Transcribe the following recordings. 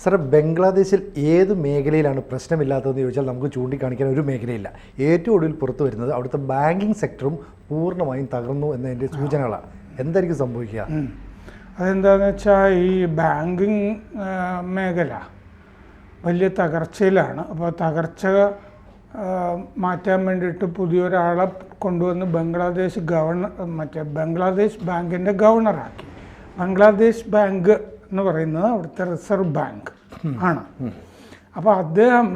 Sir, ബംഗ്ലാദേശിൽ ഏത് മേഖലയിലാണ് പ്രശ്നമില്ലാത്തതെന്ന് ചോദിച്ചാൽ നമുക്ക് ചൂണ്ടിക്കാണിക്കാൻ ഒരു മേഖലയില്ല. ഏറ്റവും ഒടുവിൽ പുറത്തു വരുന്നത് അവിടുത്തെ ബാങ്കിങ് സെക്ടറും പൂർണ്ണമായും തകർന്നു എന്നതിൻ്റെ സൂചനകളാണ്. എന്തായിരിക്കും സംഭവിക്കുക? അതെന്താണെന്ന് വെച്ചാൽ ഈ ബാങ്കിങ് മേഖല വലിയ തകർച്ചയിലാണ്. അപ്പോൾ തകർച്ച മാറ്റാൻ വേണ്ടിയിട്ട് പുതിയൊരാളെ കൊണ്ടുവന്ന് ബംഗ്ലാദേശ് ബാങ്കിൻ്റെ ഗവർണറാക്കി. ബംഗ്ലാദേശ് ബാങ്ക് എന്ന് പറയുന്നത് അവിടുത്തെ റിസർവ് ബാങ്ക് ആണ്. അപ്പോൾ അദ്ദേഹം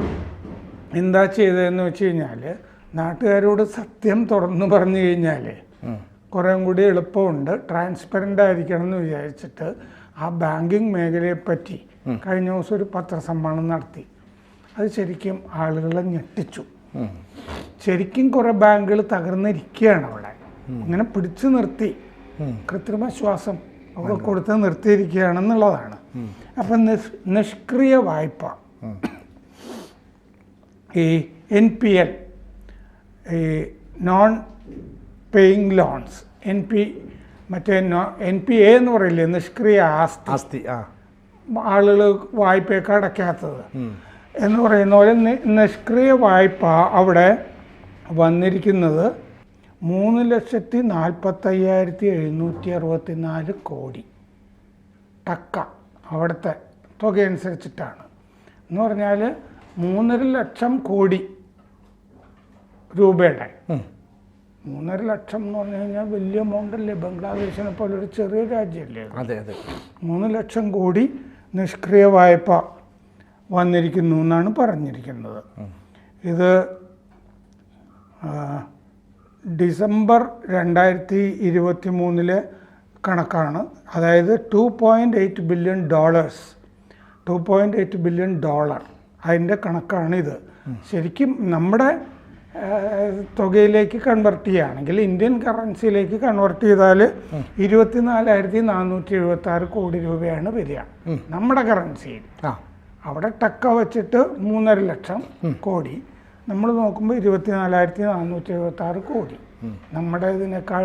എന്താ ചെയ്തതെന്ന് വെച്ച് കഴിഞ്ഞാൽ, നാട്ടുകാരോട് സത്യം തുറന്നു പറഞ്ഞു കഴിഞ്ഞാൽ കുറേ കൂടി എളുപ്പമുണ്ട്, ട്രാൻസ്പെറൻ്റ് ആയിരിക്കണം എന്ന് വിചാരിച്ചിട്ട് ആ ബാങ്കിങ് മേഖലയെപ്പറ്റി കഴിഞ്ഞ ദിവസം ഒരു പത്രസമ്മേളനം നടത്തി. അത് ശരിക്കും ആളുകളെ ഞെട്ടിച്ചു. ശരിക്കും കുറേ ബാങ്കുകൾ തകർന്നിരിക്കുകയാണ് അവിടെ. ഇങ്ങനെ പിടിച്ചു നിർത്തി കൃത്രിമ ശ്വാസം ഒക്കെ കൊടുത്ത് നിർത്തിയിരിക്കുകയാണെന്നുള്ളതാണ്. അപ്പം നിഷ്ക്രിയ വായ്പ, ഈ NPL, ഈ നോൺ പേയിങ് ലോൺസ്, NPA എന്ന് പറയില്ലേ, നിഷ്ക്രിയ ആസ്തി, ആളുകൾ വായ്പയൊക്കെ അടയ്ക്കാത്തത് എന്ന് പറയുന്ന പോലെ നിഷ്ക്രിയ വായ്പ അവിടെ വന്നിരിക്കുന്നത് 3,45,764 കോടി ടക്ക, അവിടുത്തെ തുകയനുസരിച്ചിട്ടാണ്. എന്ന് പറഞ്ഞാൽ 3.5 ലക്ഷം കോടി രൂപയുടെ. 3.5 ലക്ഷം എന്ന് പറഞ്ഞു കഴിഞ്ഞാൽ വലിയ എമൗണ്ട് അല്ലേ? ബംഗ്ലാദേശിനെ പോലെ ഒരു ചെറിയ രാജ്യമല്ലേ? അതെ അതെ. 3 ലക്ഷം കോടി നിഷ്ക്രിയ വായ്പ വന്നിരിക്കുന്നു എന്നാണ് പറഞ്ഞിരിക്കുന്നത്. ഇത് ഡിസംബർ 2023 കണക്കാണ്. അതായത് $2.8 ബില്യൺ അതിൻ്റെ കണക്കാണിത്. ശരിക്കും നമ്മുടെ തുകയിലേക്ക് കൺവെർട്ട് ചെയ്യുകയാണെങ്കിൽ, ഇന്ത്യൻ കറൻസിയിലേക്ക് കൺവെർട്ട് ചെയ്താൽ 24,476 കോടി രൂപയാണ് വരിക നമ്മുടെ കറൻസിയിൽ. അവിടെ ടക്ക വെച്ചിട്ട് 3.5 ലക്ഷം കോടി, നമ്മൾ നോക്കുമ്പോൾ 24,476 കോടി. നമ്മുടെ ഇതിനേക്കാൾ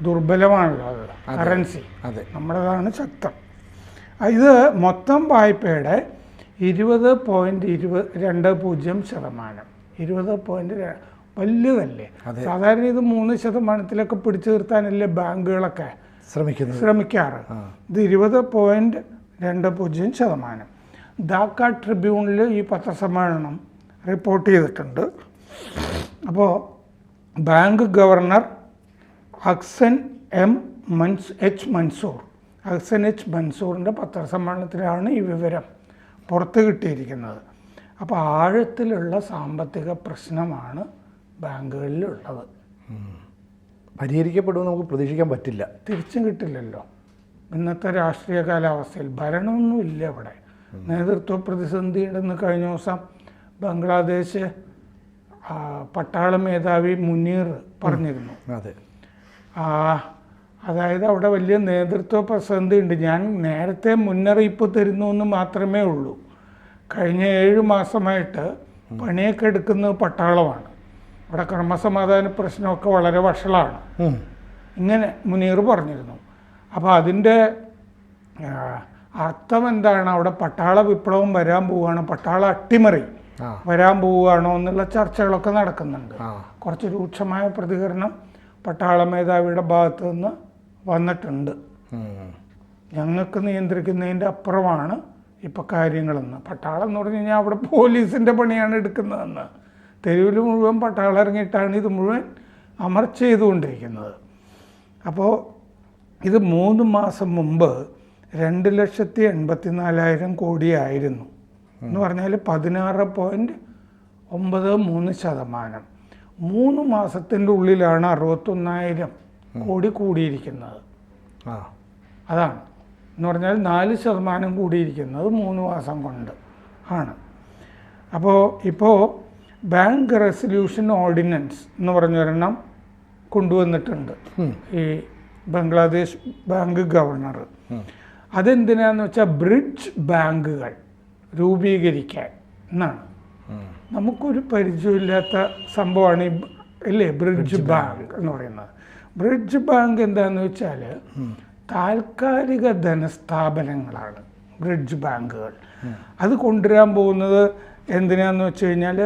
ദുർബലമാണല്ലോ അത് കറൻസി, നമ്മുടേതാണ് ശക്തം. ഇത് മൊത്തം വായ്പയുടെ 20.20% 20. വലുതല്ലേ? സാധാരണ ഇത് 3% പിടിച്ചു നിർത്താനല്ലേ ബാങ്കുകളൊക്കെ ശ്രമിക്കാറ്. ഇത് 20.20%. ധാക്ക ട്രിബ്യൂണിൽ ഈ പത്രസമ്മേളനം റിപ്പോർട്ട് ചെയ്തിട്ടുണ്ട്. അപ്പോൾ ബാങ്ക് ഗവർണർ ഹസൻ എച്ച് മൻസൂറിൻ്റെ പത്രസമ്മേളനത്തിലാണ് ഈ വിവരം പുറത്ത് കിട്ടിയിരിക്കുന്നത്. അപ്പോൾ ആഴത്തിലുള്ള സാമ്പത്തിക പ്രശ്നമാണ് ബാങ്കുകളിലുള്ളത്. പരിഹരിക്കപ്പെടുമെന്ന് നമുക്ക് പ്രതീക്ഷിക്കാൻ പറ്റില്ല. തിരിച്ചും കിട്ടില്ലല്ലോ. ഇന്നത്തെ രാഷ്ട്രീയ കാലാവസ്ഥയിൽ ഭരണമൊന്നുമില്ല അവിടെ. നേതൃത്വ പ്രതിസന്ധി ഉണ്ടെന്ന് കഴിഞ്ഞ ദിവസം ബംഗ്ലാദേശ് പട്ടാള മേധാവി മുനീർ പറഞ്ഞിരുന്നു. അതായത് അവിടെ വലിയ നേതൃത്വ പ്രതിസന്ധി ഉണ്ട്. ഞാൻ നേരത്തെ മുന്നറിയിപ്പ് തരുന്നു എന്ന് മാത്രമേ ഉള്ളൂ. കഴിഞ്ഞ 7 മാസമായിട്ട് പണിയൊക്കെ എടുക്കുന്നത് പട്ടാളമാണ്. അവിടെ ക്രമസമാധാന പ്രശ്നമൊക്കെ വളരെ വഷളാണ്, ഇങ്ങനെ മുനീർ പറഞ്ഞിരുന്നു. അപ്പോൾ അതിൻ്റെ അർത്ഥം എന്താണ്? അവിടെ പട്ടാള വിപ്ലവം വരാൻ പോവുകയാണ്, പട്ടാള അട്ടിമറി വരാൻ പോവുകയാണോ എന്നുള്ള ചർച്ചകളൊക്കെ നടക്കുന്നുണ്ട്. കുറച്ച് രൂക്ഷമായ പ്രതികരണം പട്ടാള മേധാവിയുടെ ഭാഗത്തു നിന്ന് വന്നിട്ടുണ്ട്. ഞങ്ങൾക്ക് നിയന്ത്രിക്കുന്നതിൻ്റെ അപ്പുറമാണ് ഇപ്പോൾ കാര്യങ്ങളെന്ന്. പട്ടാളം എന്ന് പറഞ്ഞു കഴിഞ്ഞാൽ അവിടെ പോലീസിൻ്റെ പണിയാണ് എടുക്കുന്നതെന്ന്. തെരുവിൽ മുഴുവൻ പട്ടാളം ഇറങ്ങിയിട്ടാണ് ഇത് മുഴുവൻ അമർച്ച ചെയ്തുകൊണ്ടിരിക്കുന്നത്. അപ്പോൾ ഇത് 3 മാസം മുമ്പ് 2,84,000 കോടിയായിരുന്നു. എന്ന് പറഞ്ഞാൽ 16.93%. 3 മാസത്തിൻ്റെ ഉള്ളിലാണ് 61,000 കോടി കൂടിയിരിക്കുന്നത്. അതാണ് എന്ന് പറഞ്ഞാൽ 4% കൂടിയിരിക്കുന്നത് 3 മാസം കൊണ്ട് ആണ്. അപ്പോൾ ഇപ്പോൾ ബാങ്ക് റെസൊല്യൂഷൻ ഓർഡിനൻസ് എന്ന് പറഞ്ഞൊരെണ്ണം കൊണ്ടുവന്നിട്ടുണ്ട് ഈ ബംഗ്ലാദേശ് ബാങ്ക് ഗവർണർ. അതെന്തിനാന്ന് വെച്ചാൽ ബ്രിഡ്ജ് ബാങ്കുകൾ രൂപീകരിക്കാൻ എന്നാണ്. നമുക്കൊരു പരിചയമില്ലാത്ത സംഭവമാണ് ഈ അല്ലേ ബ്രിഡ്ജ് ബാങ്ക് എന്ന് പറയുന്നത്. ബ്രിഡ്ജ് ബാങ്ക് എന്താണെന്ന് വെച്ചാൽ താൽക്കാലിക ധനസ്ഥാപനങ്ങളാണ് ബ്രിഡ്ജ് ബാങ്കുകൾ. അത് കൊണ്ടുവരാൻ പോകുന്നത് എന്തിനാന്ന് വെച്ച് കഴിഞ്ഞാൽ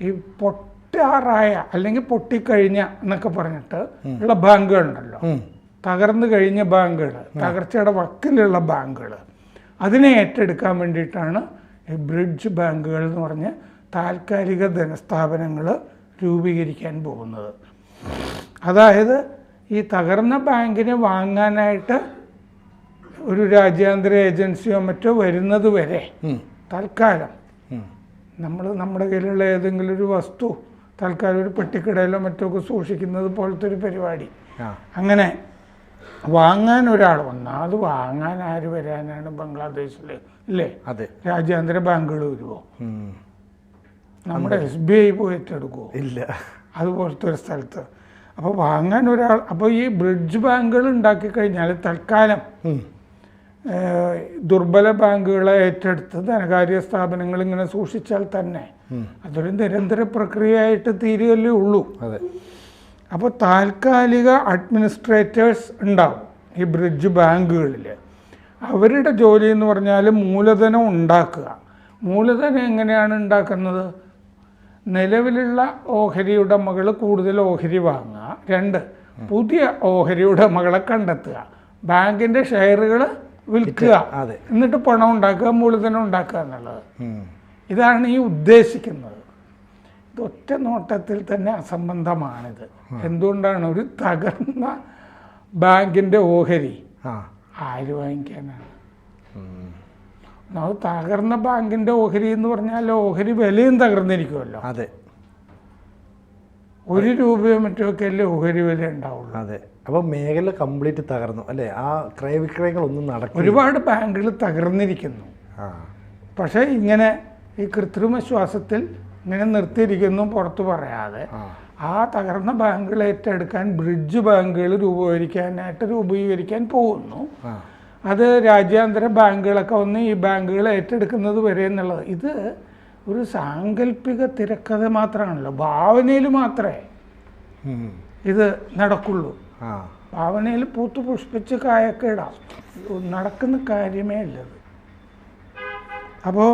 ഈ പൊട്ടാറായ അല്ലെങ്കിൽ പൊട്ടിക്കഴിഞ്ഞ എന്നൊക്കെ പറഞ്ഞിട്ട് ഉള്ള ബാങ്കുകളുണ്ടല്ലോ, തകർന്നു കഴിഞ്ഞ ബാങ്കുകൾ, തകർച്ചയുടെ വക്കിലുള്ള ബാങ്കുകൾ, അതിനെ ഏറ്റെടുക്കാൻ വേണ്ടിയിട്ടാണ് ഈ ബ്രിഡ്ജ് ബാങ്കുകൾ എന്ന് പറഞ്ഞ് താൽക്കാലിക ധനസ്ഥാപനങ്ങൾ രൂപീകരിക്കാൻ പോകുന്നത്. അതായത് ഈ തകർന്ന ബാങ്കിനെ വാങ്ങാനായിട്ട് ഒരു രാജ്യാന്തര ഏജൻസിയോ മറ്റോ വരുന്നത് വരെ തൽക്കാലം നമ്മുടെ കയ്യിലുള്ള ഏതെങ്കിലും ഒരു വസ്തു തൽക്കാലം ഒരു പെട്ടിക്കടയിലോ മറ്റോ ഒക്കെ സൂക്ഷിക്കുന്നത് പോലത്തെ ഒരു പരിപാടി. അങ്ങനെ വാങ്ങാൻ ഒരാൾ വന്നാൽ അത് വാങ്ങാൻ ആര് വരാനാണ് ബംഗ്ലാദേശിൽ, ഇല്ലേ? അതെ. രാജ്യാന്തര ബാങ്കുകൾ വരുമോ? നമ്മുടെ SBI പോയി ഏറ്റെടുക്കുമോ? ഇല്ല. അതുപോലത്തെ ഒരു സ്ഥലത്ത് അപ്പോൾ വാങ്ങാൻ ഒരാൾ, അപ്പോൾ ഈ ബ്രിഡ്ജ് ബാങ്കുകൾ ഉണ്ടാക്കി കഴിഞ്ഞാൽ തൽക്കാലം ദുർബല ബാങ്കുകളെ ഏറ്റെടുത്ത് ധനകാര്യ സ്ഥാപനങ്ങൾ ഇങ്ങനെ സൂക്ഷിച്ചാൽ തന്നെ അതൊരു നിരന്തര പ്രക്രിയയായിട്ട് തീരുകയല്ലേ ഉള്ളൂ. അപ്പോൾ താൽക്കാലിക അഡ്മിനിസ്ട്രേറ്റേഴ്സ് ഉണ്ടാവും ഈ ബ്രിഡ്ജ് ബാങ്കുകളിൽ. അവരുടെ ജോലി എന്ന് പറഞ്ഞാൽ മൂലധനം ഉണ്ടാക്കുക. മൂലധനം എങ്ങനെയാണ് ഉണ്ടാക്കുന്നത്? നിലവിലുള്ള ഓഹരി ഉടമകൾ കൂടുതൽ ഓഹരി വാങ്ങുക. 2, പുതിയ ഓഹരി ഉടമകളെ കണ്ടെത്തുക. ബാങ്കിൻ്റെ ഷെയറുകൾ വിൽക്കുക, എന്നിട്ട് പണം ഉണ്ടാക്കുക, മൂലധനം ഉണ്ടാക്കുക എന്നുള്ളത്. ഇതാണ് ഈ ഉദ്ദേശിക്കുന്നത്. ഇത് ഒറ്റ നോട്ടത്തിൽ തന്നെ അസംബന്ധമാണിത്. എന്തുകൊണ്ടാണ്? ഒരു തകർന്ന ബാങ്കിൻ്റെ ഓഹരി ആര് വാങ്ങിക്കാനാണ്? അത് തകർന്ന ബാങ്കിൻ്റെ ഓഹരി എന്ന് പറഞ്ഞാൽ ഓഹരി വിലയും തകർന്നിരിക്കുമല്ലോ. അതെ. 1 രൂപയോ മറ്റോ ഒക്കെ അല്ലേ ഓഹരി വില ഉണ്ടാവുള്ളൂ. അതെ. അപ്പോൾ മേഖല കംപ്ലീറ്റ് തകർന്നു അല്ലേ? ആ ക്രയവിക്രയങ്ങളൊന്നും നടക്കും. ഒരുപാട് ബാങ്കുകൾ തകർന്നിരിക്കുന്നു. പക്ഷേ ഇങ്ങനെ ഈ കൃത്രിമ ശ്വാസത്തിൽ ഇങ്ങനെ നിർത്തിയിരിക്കുന്നു, പുറത്തു പറയാതെ. ആ തകർന്ന ബാങ്കുകൾ ഏറ്റെടുക്കാൻ ബ്രിഡ്ജ് ബാങ്കുകൾ രൂപീകരിക്കാൻ പോകുന്നു. അത് രാജ്യാന്തര ബാങ്കുകളൊക്കെ വന്ന് ഈ ബാങ്കുകൾ ഏറ്റെടുക്കുന്നത് വരെ എന്നുള്ളത് ഇത് ഒരു സാങ്കല്പിക തിരക്കഥ മാത്രമാണല്ലോ. ഭാവനയിൽ മാത്രമേ ഇത് നടക്കുള്ളൂ. ഭാവനയിൽ പൂത്തു പുഷ്പിച്ച് കായൊക്കെ ഇടാം, നടക്കുന്ന കാര്യമേ ഇല്ലത്. അപ്പോൾ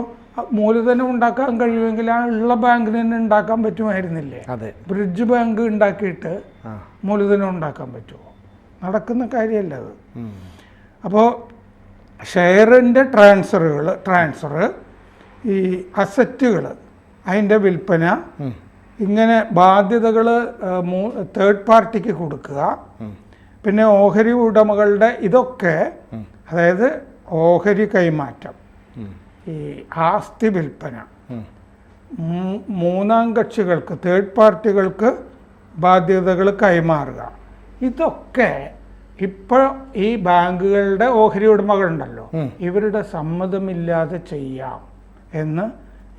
മൂലധനം ഉണ്ടാക്കാൻ കഴിയുമെങ്കിൽ ആ ഉള്ള ബാങ്കിന് തന്നെ ഉണ്ടാക്കാൻ പറ്റുമായിരുന്നില്ലേ? ബ്രിഡ്ജ് ബാങ്ക് ഉണ്ടാക്കിയിട്ട് മൂലധനം ഉണ്ടാക്കാൻ പറ്റുമോ? നടക്കുന്ന കാര്യമല്ല അത്. അപ്പോൾ ഷെയറിൻ്റെ ട്രാൻസ്ഫർ, ഈ അസറ്റുകൾ അതിൻ്റെ വിൽപ്പന, ഇങ്ങനെ ബാധ്യതകൾ തേർഡ് പാർട്ടിക്ക് കൊടുക്കുക, പിന്നെ ഓഹരി ഉടമകളുടെ ഇതൊക്കെ, അതായത് ഓഹരി കൈമാറ്റം, ഈ ആസ്തി വിൽപ്പന, മൂന്നാം കക്ഷികൾക്ക് തേർഡ് പാർട്ടികൾക്ക് ബാധ്യതകൾ കൈമാറുക, ഇതൊക്കെ ഇപ്പോൾ ഈ ബാങ്കുകളുടെ ഓഹരി ഉടമകളുണ്ടല്ലോ ഇവരുടെ സമ്മതമില്ലാതെ ചെയ്യാം എന്ന്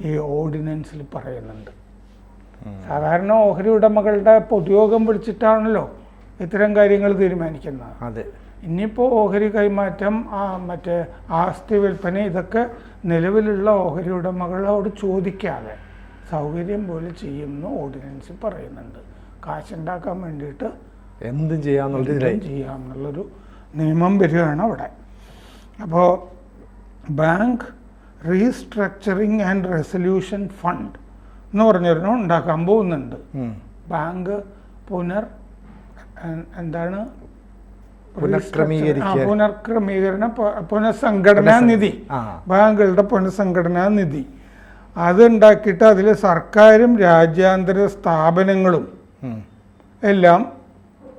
ഈ ഓർഡിനൻസിൽ പറയുന്നുണ്ട്. സാധാരണ ഓഹരി ഉടമകളുടെ പൊതുയോഗം വിളിച്ചിട്ടാണല്ലോ ഇത്തരം കാര്യങ്ങൾ തീരുമാനിക്കുന്നത്. അതെ. ഇനിയിപ്പോൾ ഓഹരി കൈമാറ്റം, മറ്റേ ആസ്തി വിൽപ്പന, ഇതൊക്കെ നിലവിലുള്ള ഓഹരി ഉടമകളോട് ചോദിക്കാതെ സൗകര്യം പോലെ ചെയ്യുമെന്ന് ഓർഡിനൻസിൽ പറയുന്നുണ്ട്. കാശുണ്ടാക്കാൻ വേണ്ടിയിട്ട് എന്തും ചെയ്യാമെന്നുള്ളൊരു നിയമം വരികയാണ് അവിടെ. അപ്പോൾ bank restructuring and resolution fund എന്ന് പറഞ്ഞൊരെണ്ണം ഉണ്ടാക്കാൻ പോകുന്നുണ്ട്. ബാങ്ക് പുനഃസംഘടനാ നിധി, ബാങ്കുകളുടെ പുനഃസംഘടനാ നിധി അതുണ്ടാക്കിയിട്ട് അതിൽ സർക്കാരും രാജ്യാന്തര സ്ഥാപനങ്ങളും എല്ലാം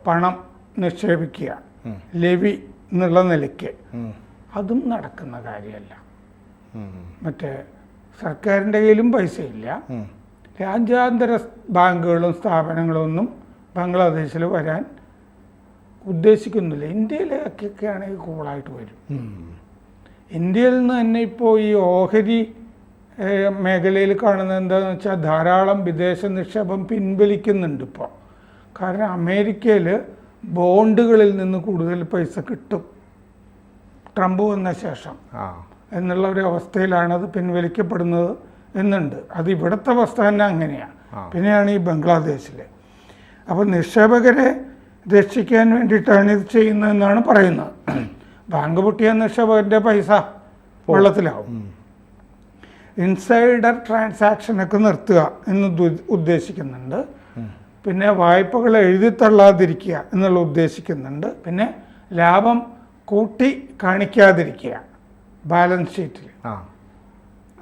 പണം നിക്ഷേപിക്കുക, ലെവി എന്നുള്ള നിലയ്ക്ക്. അതും നടക്കുന്ന കാര്യമല്ല. മറ്റേ സർക്കാരിൻ്റെ കയ്യിലും പൈസയില്ല, രാജ്യാന്തര ബാങ്കുകളും സ്ഥാപനങ്ങളും ഒന്നും ബംഗ്ലാദേശിൽ വരാൻ ഉദ്ദേശിക്കുന്നില്ല. ഇന്ത്യയിലേക്കൊക്കെ ആണെങ്കിൽ കൂളായിട്ട് വരും. ഇന്ത്യയിൽ നിന്ന് തന്നെ ഇപ്പോൾ ഈ ഓഹരി മേഖലയിൽ കാണുന്നത് എന്താണെന്ന് വെച്ചാൽ ധാരാളം വിദേശ നിക്ഷേപം പിൻവലിക്കുന്നുണ്ട് ഇപ്പോൾ. കാരണം അമേരിക്കയിൽ ബോണ്ടുകളിൽ നിന്ന് കൂടുതൽ പൈസ കിട്ടും ട്രംപ് വന്ന ശേഷം എന്നുള്ള ഒരു അവസ്ഥയിലാണത് പിൻവലിക്കപ്പെടുന്നത് എന്നുണ്ട്. അത് ഇവിടുത്തെ അവസ്ഥ തന്നെ അങ്ങനെയാണ്. പിന്നെയാണ് ഈ ബംഗ്ലാദേശിൽ. അപ്പോൾ നിക്ഷേപകരെ രക്ഷിക്കാൻ വേണ്ടിയിട്ടാണ് ഇത് ചെയ്യുന്നതെന്നാണ് പറയുന്നത്. ബാങ്ക് പൊട്ടിയ നിക്ഷേപകൻ്റെ പൈസ വെള്ളത്തിലാവും. ഇൻസൈഡർ ട്രാൻസാക്ഷനൊക്കെ നിർത്തുക എന്ന് ഉദ്ദേശിക്കുന്നുണ്ട്. പിന്നെ വായ്പകൾ എഴുതിത്തള്ളാതിരിക്കുക എന്നുള്ള ഉദ്ദേശിക്കുന്നുണ്ട്. പിന്നെ ലാഭം കൂട്ടി കാണിക്കാതിരിക്കുക ബാലൻസ് ഷീറ്റിൽ.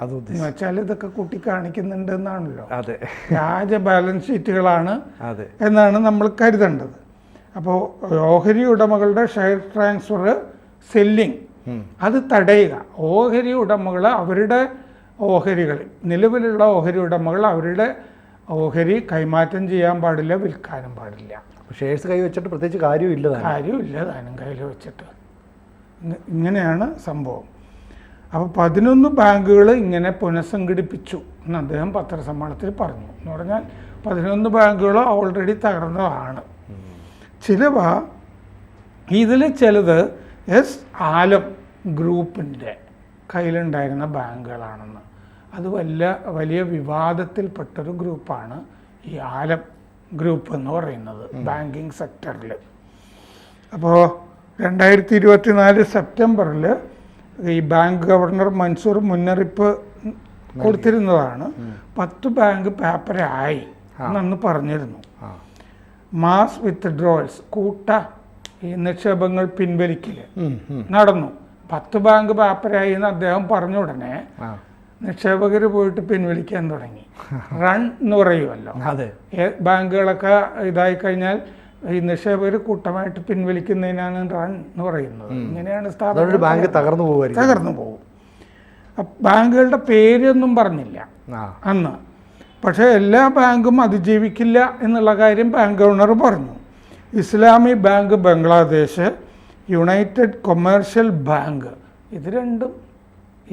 എന്ന് വെച്ചാൽ ഇതൊക്കെ കൂട്ടി കാണിക്കുന്നുണ്ട് എന്നാണല്ലോ. വ്യാജ ബാലൻസ് ഷീറ്റുകളാണ് എന്നാണ് നമ്മൾ കരുതേണ്ടത്. അപ്പോൾ ഓഹരി ഉടമകളുടെ ഷെയർ ട്രാൻസ്ഫർ സെല്ലിംഗ് അത് തടയുക. ഓഹരി ഉടമകൾ അവരുടെ ഓഹരികൾ, നിലവിലുള്ള ഓഹരി ഉടമകൾ അവരുടെ ഓഹരി കൈമാറ്റം ചെയ്യാൻ പാടില്ല, വിൽക്കാനും പാടില്ല. ഷെയർസ് കൈ വെച്ചിട്ട് പ്രത്യേകിച്ച് കാര്യമില്ല താനും കയ്യിൽ വെച്ചിട്ട്. ഇങ്ങനെയാണ് സംഭവം. അപ്പോൾ 11 ബാങ്കുകൾ ഇങ്ങനെ പുനഃസംഘടിപ്പിച്ചു എന്ന് അദ്ദേഹം പത്രസമ്മേളനത്തിൽ പറഞ്ഞു. എന്ന് പറഞ്ഞാൽ 11 ബാങ്കുകൾ ഓൾറെഡി തകർന്നതാണ്. ഇതിൽ ചിലത് എസ് ആലം ഗ്രൂപ്പിൻ്റെ കയ്യിലുണ്ടായിരുന്ന ബാങ്കുകളാണെന്ന്. അത് വലിയ വിവാദത്തിൽപ്പെട്ടൊരു ഗ്രൂപ്പാണ് ഈ ആലം ഗ്രൂപ്പ് എന്ന് പറയുന്നത് ബാങ്കിങ് സെക്ടറിൽ. അപ്പോൾ 2024 സെപ്റ്റംബറിൽ ഈ ബാങ്ക് ഗവർണർ മൻസൂർ മുന്നറിയിപ്പ് കൊടുത്തിരുന്നതാണ്. 10 ബാങ്ക് പേപ്പറായി എന്നന്ന് പറഞ്ഞിരുന്നു. മാസ് വിത്ത്ഡ്രോവൽസ്, ഈ നിക്ഷേപങ്ങൾ പിൻവലിക്കൽ നടന്നു. 10 ബാങ്ക് പേപ്പറായി എന്ന് അദ്ദേഹം പറഞ്ഞ ഉടനെ നിക്ഷേപകർ പോയിട്ട് പിൻവലിക്കാൻ തുടങ്ങി. റൺ എന്ന് പറയുമല്ലോ, ബാങ്കുകളൊക്കെ ഇതായി കഴിഞ്ഞാൽ ഈ നിക്ഷേപകർ കൂട്ടമായിട്ട് പിൻവലിക്കുന്നതിനാണ് റൺ എന്ന് പറയുന്നത്. ഇങ്ങനെയാണ് സ്ഥാപനം തകർന്നു പോകും. ബാങ്കുകളുടെ പേരൊന്നും പറഞ്ഞില്ല അന്ന്. പക്ഷേ എല്ലാ ബാങ്കും അതിജീവിക്കില്ല എന്നുള്ള കാര്യം ബാങ്ക് ഗവർണർ പറഞ്ഞു. Islami bank Bangladesh, United commercial bank,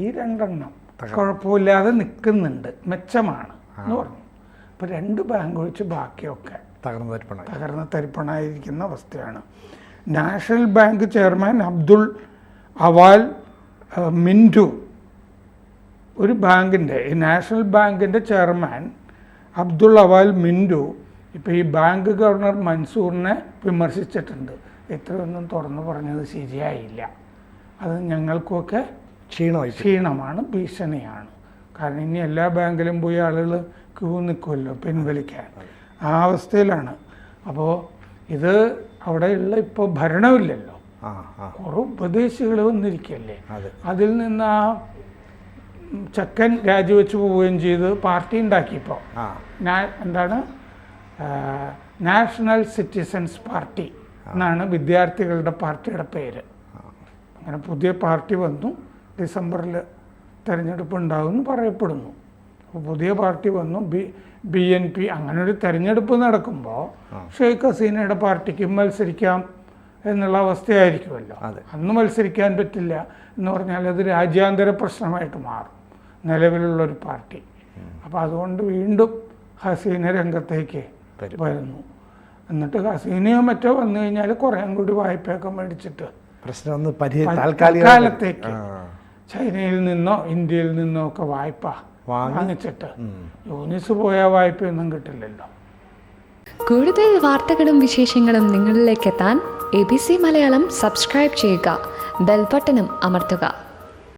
ഈ രണ്ടെണ്ണം കുഴപ്പമില്ലാതെ നിൽക്കുന്നുണ്ട്, മെച്ചമാണ് എന്ന് പറഞ്ഞു. അപ്പോൾ 2 ബാങ്ക് ഒഴിച്ച് ബാക്കിയൊക്കെ തകർന്ന തരിപ്പണായിരിക്കുന്ന അവസ്ഥയാണ്. National bank chairman Abdul അവാൽ Mintu, ഒരു ബാങ്കിൻ്റെ ഈ നാഷണൽ ബാങ്കിൻ്റെ ചെയർമാൻ അബ്ദുൾ അവാൽ മിൻറ്റു ഇപ്പോൾ ഈ ബാങ്ക് ഗവർണർ മൻസൂറിനെ വിമർശിച്ചിട്ടുണ്ട്. ഇത്രയൊന്നും തുറന്നു പറഞ്ഞത് ശരിയായില്ല, അത് ഞങ്ങൾക്കൊക്കെ ക്ഷീണമാണ്, ഭീഷണിയാണ്. കാരണം ഇനി എല്ലാ ബാങ്കിലും പോയി ആളുകൾ ക്യൂ നിൽക്കുമല്ലോ പിൻവലിക്കാൻ. ആ അവസ്ഥയിലാണ്. അപ്പോൾ ഇത് അവിടെയുള്ള ഇപ്പോൾ ഭരണമില്ലല്ലോ, കുറേ ഉപദേശികൾ വന്നിരിക്കുകയല്ലേ. അതിൽ നിന്ന് ആ ചെക്കൻ രാജിവെച്ച് പോവുകയും ചെയ്ത് പാർട്ടി ഉണ്ടാക്കിയപ്പോൾ എന്താണ് നാഷണൽ സിറ്റിസൺസ് പാർട്ടി എന്നാണ് വിദ്യാർത്ഥികളുടെ പാർട്ടിയുടെ പേര്. അങ്ങനെ പുതിയ പാർട്ടി വന്നു. ഡിസംബറിൽ തെരഞ്ഞെടുപ്പ് ഉണ്ടാകുമെന്ന് പറയപ്പെടുന്നു. അപ്പോൾ പുതിയ പാർട്ടി വന്നു, BNP. അങ്ങനെ ഒരു തെരഞ്ഞെടുപ്പ് നടക്കുമ്പോൾ ഷെയ്ഖ് ഹസീനയുടെ പാർട്ടിക്കും മത്സരിക്കാം എന്നുള്ള അവസ്ഥയായിരിക്കുമല്ലോ. അന്ന് മത്സരിക്കാൻ പറ്റില്ല എന്ന് പറഞ്ഞാൽ അത് രാജ്യാന്തര പ്രശ്നമായിട്ട് മാറും നിലവിലുള്ളൊരു പാർട്ടി. അപ്പോൾ അതുകൊണ്ട് വീണ്ടും ഹസീന രംഗത്തേക്ക് വരുന്നു. എന്നിട്ട് ഹസീനയോ മറ്റോ വന്നു കഴിഞ്ഞാൽ കുറേ കൂടി വായ്പയൊക്കെ മേടിച്ചിട്ട് കാലത്തേക്ക് ചൈനയിൽ നിന്നോ ഇന്ത്യയിൽ നിന്നോ ഒക്കെ വായ്പ വാങ്ങിച്ചിട്ട് യൂനിസ് പോയ വായ്പയൊന്നും കിട്ടില്ലല്ലോ. കൂടുതൽ വാർത്തകളും വിശേഷങ്ങളും നിങ്ങളിലേക്ക് എത്താൻ ABC മലയാളം സബ്സ്ക്രൈബ് ചെയ്യുക, ബെൽ ബട്ടണും അമർത്തുക.